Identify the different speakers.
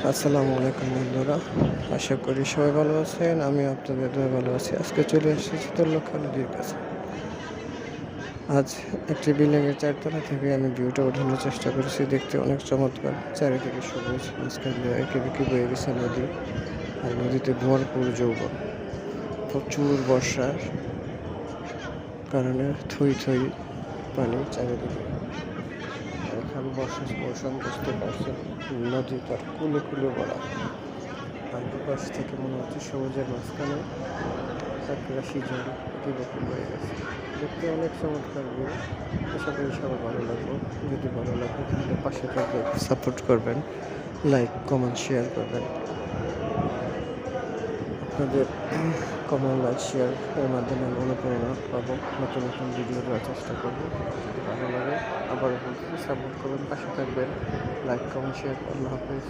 Speaker 1: আসসালামু আলাইকুম বন্ধুরা, আশা করি সবাই ভালো আছেন। আমি আপনাদের দয়ায় ভালো আছি। আজকে চলে এসেছি চিত্রলক্ষা নদীর কাছে। আজ একটি বিল্ডিংয়ের চারতলা থেকে আমি ভিউটা ওঠানোর চেষ্টা করেছি। দেখতে অনেক চমৎকার, চারিদিকে সবুজ, মাঝখান দিয়ে একে বেঁকে বয়ে গেছে নদী। আর নদীতে ভরপুর যৌবন। প্রচুর বর্ষার কারণে থই থই পানি চারিদিকে। এখন বর্ষার মৌসুম, বুঝতে পারছেন, নদী তার কুলে কুলে ভরা। আর দুপাশ থেকে মনে হচ্ছে সবুজের মাঝখানে এক রাশি জল এঁকে বয়ে গেছে। দেখতে অনেক চমৎকার ভিউ। আশা করি সবার ভালো লাগবে। যদি ভালো লাগে তাহলে পাশে থাকবে, সাপোর্ট করবেন, লাইক কমেন্ট শেয়ার করবেন। আপনাদের কমেন্ট, লাইক, শেয়ার এর মাধ্যমে আমি অনুপ্রেরণা পাবো, নতুন নতুন ভিডিও দেওয়ার চেষ্টা করবো। যদি ভালো লাগে আবার বলছি, সাপোর্ট করবেন, পাশে থাকবেন, লাইক কমেন্ট শেয়ার। আল্লাহ হাফিজ।